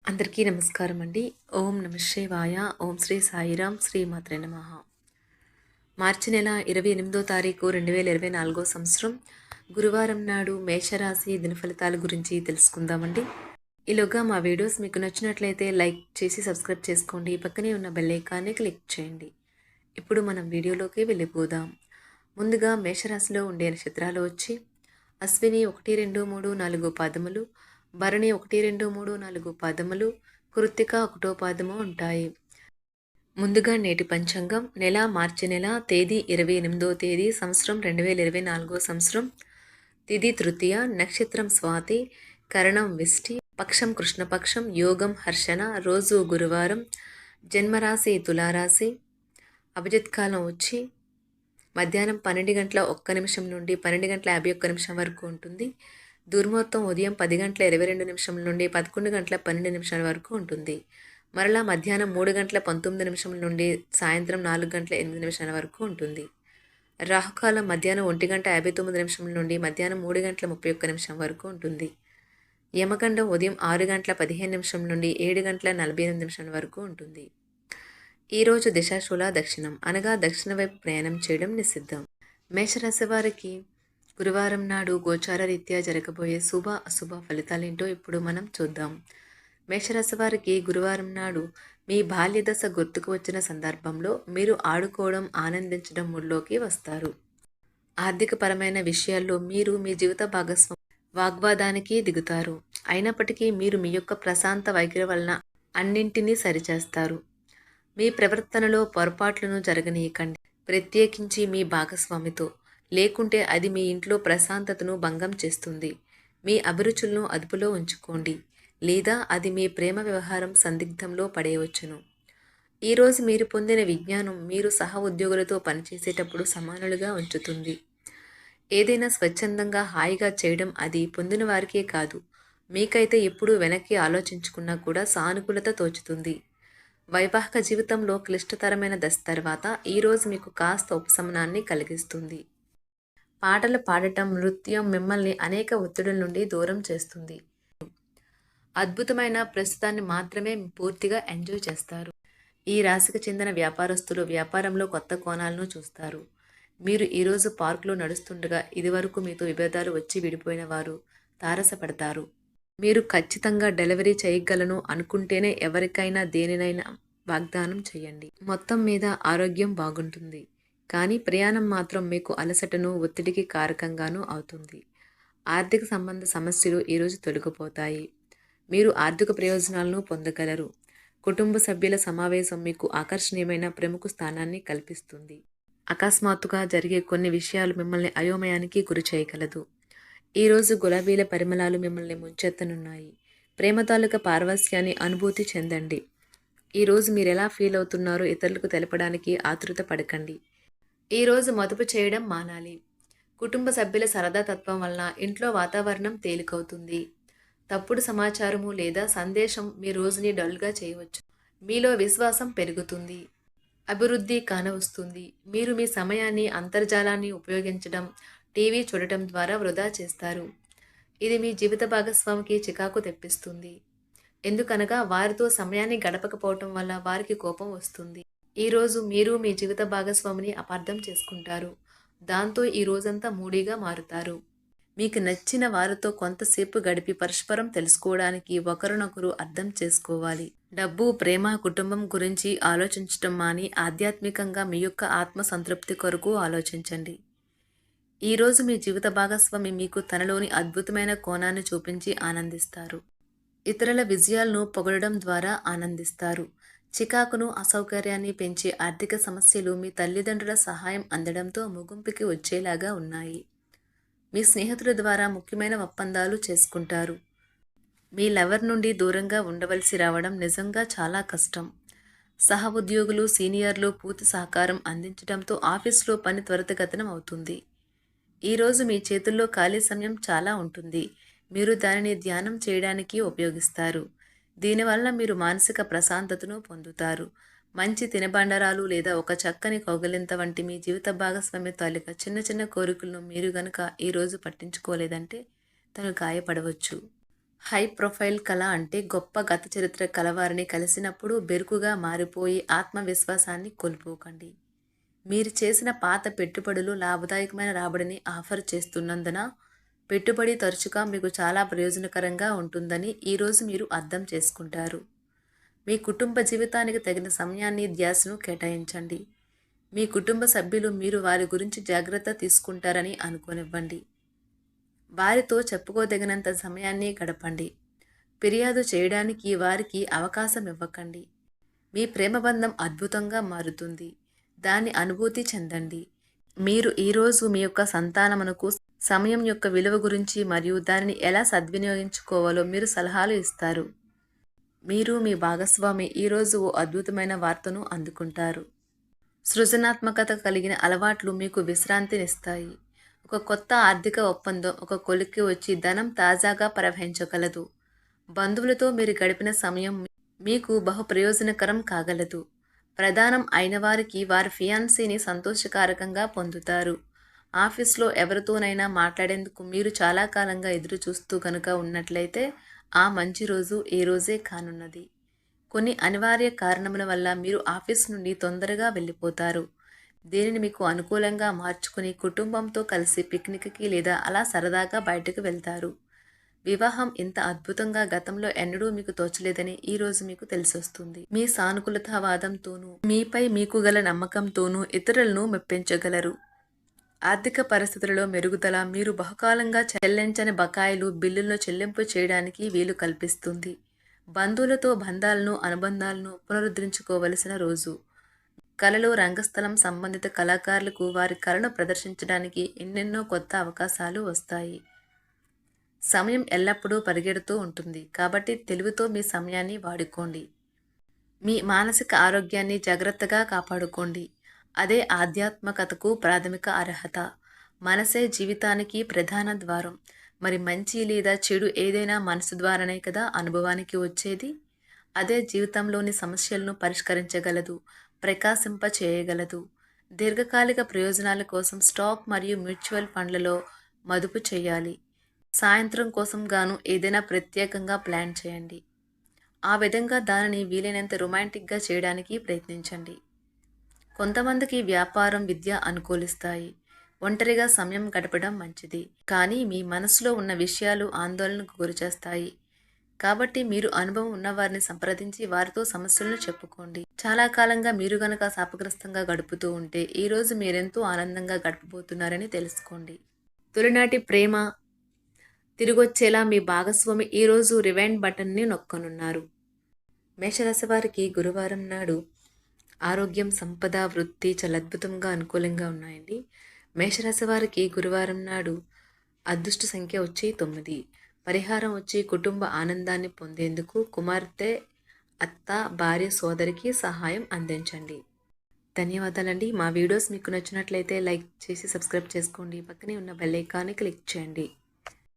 అందరికీ నమస్కారం అండి. ఓం నమ శివాయ. ఓం శ్రీ సాయిరాం. శ్రీ మాత్రే నమః. మార్చి నెల 28వ తారీఖు 2024 సంవత్సరం గురువారం నాడు మేషరాశి దినఫలితాల గురించి తెలుసుకుందామండి. ఈలోగా మా వీడియోస్ మీకు నచ్చినట్లయితే లైక్ చేసి సబ్స్క్రైబ్ చేసుకోండి. పక్కనే ఉన్న బెల్ ఐకాన్ని క్లిక్ చేయండి. ఇప్పుడు మనం వీడియోలోకి వెళ్ళిపోదాం. ముందుగా మేషరాశిలో ఉండే నక్షత్రాలు వచ్చి అశ్విని 1, 2, 3, 4 పాదములు, భరణి 1, 2, 3, 4 పాదములు, కృత్తిక 1వ పాదము ఉంటాయి. ముందుగా నేటి పంచాంగం నెల మార్చి నెల తేదీ 28వ తేదీ సంవత్సరం 2024 సంవత్సరం తిథి తృతీయ, నక్షత్రం స్వాతి, కరణం విష్టి, పక్షం కృష్ణపక్షం, యోగం హర్షణ, రోజు గురువారం, జన్మరాశి తులారాశి, అభిజిత్ కాలం వచ్చి మధ్యాహ్నం 12:01 నుండి 12:51 వరకు ఉంటుంది. దుర్ముహూర్తం ఉదయం 10:22 నుండి 11:12 వరకు ఉంటుంది. మరలా మధ్యాహ్నం 3:19 నుండి సాయంత్రం 4:08 వరకు ఉంటుంది. రాహుకాలం మధ్యాహ్నం 1:59 నుండి మధ్యాహ్నం 3:31 వరకు ఉంటుంది. యమగండం ఉదయం 6:15 నుండి 7:48 వరకు ఉంటుంది. ఈరోజు దిశాశూల దక్షిణం అనగా దక్షిణ వైపు ప్రయాణం చేయడం నిషిద్ధం. మేషరాశి వారికి గురువారం నాడు గోచార రీత్యా జరగబోయే శుభ అశుభ ఫలితాలేంటో ఇప్పుడు మనం చూద్దాం. మేషరాశి వారికి గురువారం నాడు మీ బాల్య దశ గుర్తుకు వచ్చిన సందర్భంలో మీరు ఆడుకోవడం, ఆనందించడం మూడ్లోకి వస్తారు. ఆర్థికపరమైన విషయాల్లో మీరు మీ జీవిత భాగస్వామి వాగ్వాదానికి దిగుతారు. అయినప్పటికీ మీరు మీ యొక్క ప్రశాంత వైఖరి వలన అన్నింటినీ సరిచేస్తారు. మీ ప్రవర్తనలో పొరపాట్లను జరగనీయకండి, ప్రత్యేకించి మీ భాగస్వామితో. లేకుంటే అది మీ ఇంట్లో ప్రశాంతతను భంగం చేస్తుంది. మీ అభిరుచులను అదుపులో ఉంచుకోండి, లేదా అది మీ ప్రేమ వ్యవహారం సందిగ్ధంలో పడేయవచ్చును. ఈరోజు మీరు పొందిన విజ్ఞానం మీరు సహ ఉద్యోగులతో పనిచేసేటప్పుడు సమానులుగా ఉంచుతుంది. ఏదైనా స్వచ్ఛందంగా హాయిగా చేయడం అది పొందిన వారికే కాదు, మీకైతే ఎప్పుడూ వెనక్కి ఆలోచించుకున్నా కూడా సానుకూలత తోచుతుంది. వైవాహిక జీవితంలో క్లిష్టతరమైన దశ తర్వాత ఈరోజు మీకు కాస్త ఉపశమనాన్ని కలిగిస్తుంది. పాటలు పాడటం, నృత్యం మిమ్మల్ని అనేక ఒత్తిడుల నుండి దూరం చేస్తుంది. అద్భుతమైన ప్రస్తుతాన్ని మాత్రమే పూర్తిగా ఎంజాయ్ చేస్తారు. ఈ రాశికి చెందిన వ్యాపారస్తులు వ్యాపారంలో కొత్త కోణాలను చూస్తారు. మీరు ఈరోజు పార్కులో నడుస్తుండగా ఇదివరకు మీతో విభేదాలు వచ్చి విడిపోయిన వారు తారసపడతారు. మీరు ఖచ్చితంగా డెలివరీ చేయగలను అనుకుంటేనే ఎవరికైనా దేనినైనా వాగ్దానం చేయండి. మొత్తం మీద ఆరోగ్యం బాగుంటుంది, కానీ ప్రయాణం మాత్రం మీకు అలసటను, ఒత్తిడికి కారకంగానూ అవుతుంది. ఆర్థిక సంబంధ సమస్యలు ఈరోజు తొలగిపోతాయి. మీరు ఆర్థిక ప్రయోజనాలను పొందగలరు. కుటుంబ సభ్యుల సమావేశం మీకు ఆకర్షణీయమైన ప్రముఖ స్థానాన్ని కల్పిస్తుంది. అకస్మాత్తుగా జరిగే కొన్ని విషయాలు మిమ్మల్ని అయోమయానికి గురి చేయగలదు. ఈరోజు గులాబీల పరిమళాలు మిమ్మల్ని ముంచెత్తనున్నాయి. ప్రేమ తాలూకా పారవస్యాన్ని అనుభూతి చెందండి. ఈరోజు మీరు ఎలా ఫీల్ అవుతున్నారో ఇతరులకు తెలపడానికి ఆతృత పడకండి. ఈరోజు మదుపు చేయడం మానాలి. కుటుంబ సభ్యుల సరదా తత్వం వలన ఇంట్లో వాతావరణం తేలికవుతుంది. తప్పుడు సమాచారము లేదా సందేశం మీ రోజుని డల్గా చేయవచ్చు. మీలో విశ్వాసం పెరుగుతుంది. అభివృద్ధి కానవస్తుంది. మీరు మీ సమయాన్ని అంతర్జాలాన్ని ఉపయోగించడం, టీవీ చూడటం ద్వారా వృధా చేస్తారు. ఇది మీ జీవిత భాగస్వామికి చికాకు తెప్పిస్తుంది. ఎందుకనగా వారితో సమయాన్ని గడపకపోవటం వల్ల వారికి కోపం వస్తుంది. ఈరోజు మీరు మీ జీవిత భాగస్వామిని అపార్థం చేసుకుంటారు. దాంతో ఈ రోజంతా మూడీగా మారుతారు. మీకు నచ్చిన వారితో కొంతసేపు గడిపి పరస్పరం తెలుసుకోవడానికి ఒకరినొకరు అర్థం చేసుకోవాలి. డబ్బు, ప్రేమ, కుటుంబం గురించి ఆలోచించటం మాని ఆధ్యాత్మికంగా మీ యొక్క ఆత్మ సంతృప్తి కొరకు ఆలోచించండి. ఈరోజు మీ జీవిత భాగస్వామి మీకు తనలోని అద్భుతమైన కోణాన్ని చూపించి ఆనందిస్తారు. ఇతరుల విజయాలను పొగడడం ద్వారా ఆనందిస్తారు. చికాకును, అసౌకర్యాన్ని పెంచే ఆర్థిక సమస్యలు మీ తల్లిదండ్రుల సహాయం అందడంతో ముగింపుకి వచ్చేలాగా ఉన్నాయి. మీ స్నేహితుల ద్వారా ముఖ్యమైన ఒప్పందాలు చేసుకుంటారు. మీ లవర్ నుండి దూరంగా ఉండవలసి రావడం నిజంగా చాలా కష్టం. సహ ఉద్యోగులు, సీనియర్లు పూర్తి సహకారం అందించడంతో ఆఫీసులో పని త్వరితగతినం అవుతుంది. ఈరోజు మీ చేతుల్లో ఖాళీ సమయం చాలా ఉంటుంది. మీరు దానిని ధ్యానం చేయడానికి ఉపయోగిస్తారు. దీనివల్ల మీరు మానసిక ప్రశాంతతను పొందుతారు. మంచి తినబండరాలు లేదా ఒక చక్కని కౌగిలింత వంటి మీ జీవిత భాగస్వామి తాలూకా చిన్న చిన్న కోరికలను మీరు గనుక ఈరోజు పట్టించుకోలేదంటే తను గాయపడవచ్చు. హై ప్రొఫైల్ కళ అంటే గొప్ప గత చరిత్ర కలవారిని కలిసినప్పుడు బెరుకుగా మారిపోయి ఆత్మవిశ్వాసాన్ని కోల్పోకండి. మీరు చేసిన పాత పెట్టుబడులు లాభదాయకమైన రాబడిని ఆఫర్ చేస్తున్నందున పెట్టుబడి తరచుగా మీకు చాలా ప్రయోజనకరంగా ఉంటుందని ఈరోజు మీరు అర్థం చేసుకుంటారు. మీ కుటుంబ జీవితానికి తగిన సమయాన్ని ధ్యాసను కేటాయించండి. మీ కుటుంబ సభ్యులు మీరు వారి గురించి జాగ్రత్త తీసుకుంటారని అనుకోనివ్వండి. వారితో చెప్పుకోదగినంత సమయాన్ని గడపండి. ఫిర్యాదు చేయడానికి వారికి అవకాశం ఇవ్వకండి. మీ ప్రేమబంధం అద్భుతంగా మారుతుంది. దాన్ని అనుభూతి చెందండి. మీరు ఈరోజు మీ యొక్క సంతానమునకు సమయం యొక్క విలువ గురించి మరియు దానిని ఎలా సద్వినియోగించుకోవాలో మీరు సలహాలు ఇస్తారు. మీరు మీ భాగస్వామి ఈరోజు ఓ అద్భుతమైన వార్తను అందుకుంటారు. సృజనాత్మకత కలిగిన అలవాట్లు మీకు విశ్రాంతినిస్తాయి. ఒక కొత్త ఆర్థిక ఒప్పందం ఒక కొలిక్కి వచ్చి ధనం తాజాగా ప్రవహించగలదు. బంధువులతో మీరు గడిపిన సమయం మీకు బహు ప్రయోజనకరం కాగలదు. ప్రధానం అయిన వారికి వారి ఫియాన్సీని సంతోషకారకంగా పొందుతారు. ఆఫీస్లో ఎవరితోనైనా మాట్లాడేందుకు మీరు చాలా కాలంగా ఎదురు చూస్తూ కనుక ఉన్నట్లయితే ఆ మంచి రోజు ఏ రోజే కానున్నది. కొన్ని అనివార్య కారణముల వల్ల మీరు ఆఫీస్ నుండి తొందరగా వెళ్ళిపోతారు. దీనిని మీకు అనుకూలంగా మార్చుకుని కుటుంబంతో కలిసి పిక్నిక్కి లేదా అలా సరదాగా బయటకు వెళ్తారు. వివాహం ఇంత అద్భుతంగా గతంలో ఎన్నడూ మీకు తోచలేదని ఈరోజు మీకు తెలిసొస్తుంది. మీ సానుకూలతావాదంతోనూ మీపై మీకు గల నమ్మకంతోనూ ఇతరులను మెప్పించగలరు. ఆర్థిక పరిస్థితులలో మెరుగుదల మీరు బహుకాలంగా చెల్లించని బకాయిలు బిల్లులను చెల్లింపు చేయడానికి వీలు కల్పిస్తుంది. బంధువులతో అనుబంధాలను పునరుద్ధరించుకోవలసిన రోజు. కళలు రంగస్థలం సంబంధిత కళాకారులకు వారి కళను ప్రదర్శించడానికి ఎన్నెన్నో కొత్త అవకాశాలు వస్తాయి. సమయం ఎల్లప్పుడూ పరిగెడుతూ ఉంటుంది కాబట్టి తెలివితో మీ సమయాన్ని వాడుకోండి. మీ మానసిక ఆరోగ్యాన్ని జాగ్రత్తగా కాపాడుకోండి. అదే ఆధ్యాత్మికతకు ప్రాథమిక అర్హత. మనసే జీవితానికి ప్రధాన ద్వారం. మరి మంచి లేదా చెడు ఏదైనా మనసు ద్వారానే కదా అనుభవానికి వచ్చేది. అదే జీవితంలోని సమస్యలను పరిష్కరించగలదు, ప్రకాశింప చేయగలదు. దీర్ఘకాలిక ప్రయోజనాల కోసం స్టాక్ మరియు మ్యూచువల్ ఫండ్లలో మదుపు చేయాలి. సాయంత్రం కోసం గాను ఏదైనా ప్రత్యేకంగా ప్లాన్ చేయండి. ఆ విధంగా దానిని వీలైనంత రొమాంటిక్గా చేయడానికి ప్రయత్నించండి. కొంతమందికి వ్యాపారం, విద్య అనుకూలిస్తాయి. ఒంటరిగా సమయం గడపడం మంచిది. కానీ మీ మనసులో ఉన్న విషయాలు ఆందోళనకు గురిచేస్తాయి. కాబట్టి మీరు అనుభవం ఉన్నవారిని సంప్రదించి వారితో సమస్యలను చెప్పుకోండి. చాలా కాలంగా మీరు గనక శాపగ్రస్తంగా గడుపుతూ ఉంటే ఈరోజు మీరెంతో ఆనందంగా గడపబోతున్నారని తెలుసుకోండి. తొలినాటి ప్రేమ తిరిగొచ్చేలా మీ భాగస్వామి ఈరోజు రివైండ్ బటన్ని నొక్కనున్నారు. మేషరాశి వారికి గురువారం నాడు ఆరోగ్యం, సంపద, వృత్తి చాలా అద్భుతంగా అనుకూలంగా ఉన్నాయండి. మేషరాశి వారికి గురువారం నాడు అదృష్ట సంఖ్య వచ్చి 9. పరిహారం వచ్చి కుటుంబ ఆనందాన్ని పొందేందుకు కుమార్తె, అత్త, భార్య, సోదరికి సహాయం అందించండి. ధన్యవాదాలండి. మా వీడియోస్ మీకు నచ్చినట్లయితే లైక్ చేసి సబ్స్క్రైబ్ చేసుకోండి. పక్కనే ఉన్న బెల్ ఐకాన్ని క్లిక్ చేయండి.